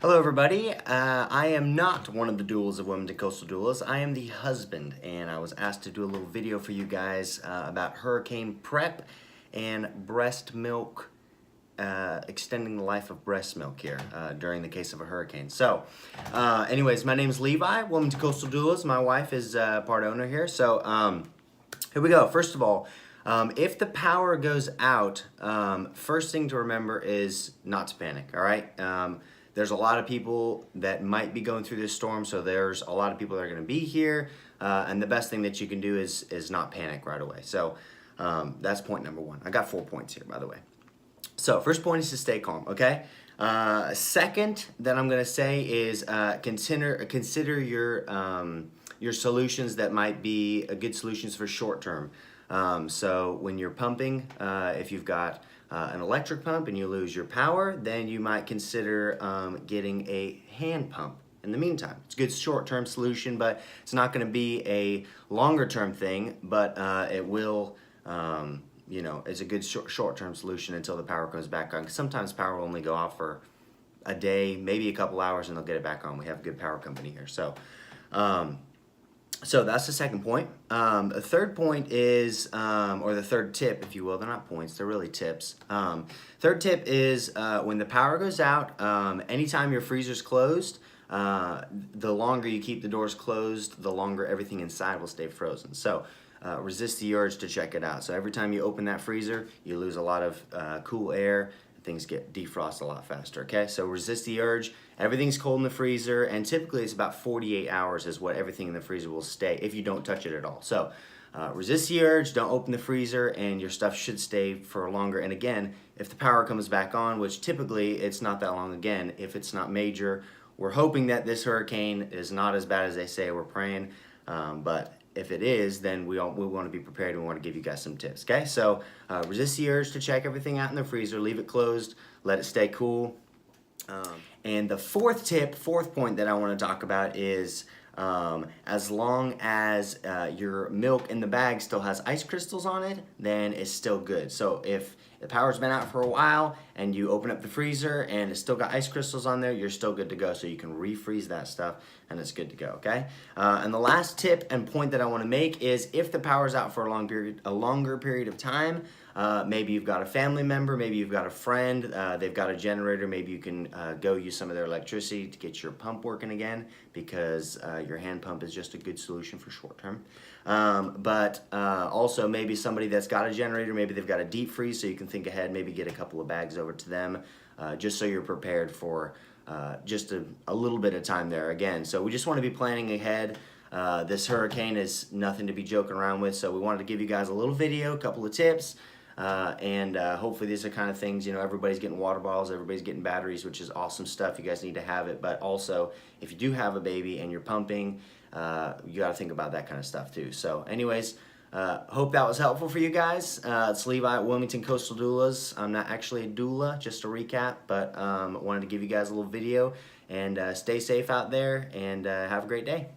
Hello everybody, I am not one of the doulas of Wilmington Coastal Doulas. I am the husband, and I was asked to do a little video for you guys about hurricane prep and breast milk, extending the life of breast milk here during the case of a hurricane. So anyways, my name is Levi, Wilmington Coastal Doulas. My wife is part owner here. So here we go. First of all, if the power goes out, first thing to remember is not to panic, all right? There's a lot of people that might be going through this storm, so there's a lot of people that are going to be here, and the best thing that you can do is not panic right away. So that's point number one. I got 4 points here, by the way. So first point is to stay calm, okay? Second that I'm going to say is consider your solutions that might be good solutions for short term. So when you're pumping, if you've got an electric pump and you lose your power, then you might consider getting a hand pump in the meantime. It's a good short-term solution, but it's not going to be a longer-term thing, but it will, it's a good short-term solution until the power comes back on. Sometimes power will only go off for a day, maybe a couple hours, and they'll get it back on. We have a good power company here. So that's the second point. The third point is, or the third tip, if you will, they're not points, they're really tips. Third tip is when the power goes out, anytime your freezer's closed, the longer you keep the doors closed, the longer everything inside will stay frozen. So resist the urge to check it out. So every time you open that freezer, you lose a lot of cool air. Things get defrost a lot faster, okay? So resist the urge. Everything's cold in the freezer, and typically it's about 48 hours is what everything in the freezer will stay if you don't touch it at all. So resist the urge, don't open the freezer, and your stuff should stay for longer. And again, if the power comes back on, which typically it's not that long again, if it's not major, we're hoping that this hurricane is not as bad as they say, we're praying, but if it is, then we want to be prepared, and we want to give you guys some tips, okay? So resist the urge to check everything out in the freezer, leave it closed, let it stay cool. And the fourth point that I want to talk about is as long as your milk in the bag still has ice crystals on it, then it's still good. So if the power's been out for a while and you open up the freezer and it's still got ice crystals on there, you're still good to go. So you can refreeze that stuff and it's good to go, okay? And the last tip and point that I want to make is if the power's out for a longer period of time, maybe you've got a family member, maybe you've got a friend, they've got a generator, maybe you can go use some of their electricity to get your pump working again, because your hand pump is just a good solution for short term. But also maybe somebody that's got a generator, maybe they've got a deep freeze, so you can think ahead, maybe get a couple of bags over to them, just so you're prepared for just a little bit of time there again. So we just want to be planning ahead. This hurricane is nothing to be joking around with, so we wanted to give you guys a little video, a couple of tips, and hopefully these are kind of things, everybody's getting water bottles, everybody's getting batteries, which is awesome stuff. You guys need to have it, but also if you do have a baby and you're pumping, you got to think about that kind of stuff too. So anyways, hope that was helpful for you guys. It's Levi at Wilmington Coastal Doulas. I'm not actually a doula, just to recap, but wanted to give you guys a little video, and stay safe out there, and have a great day.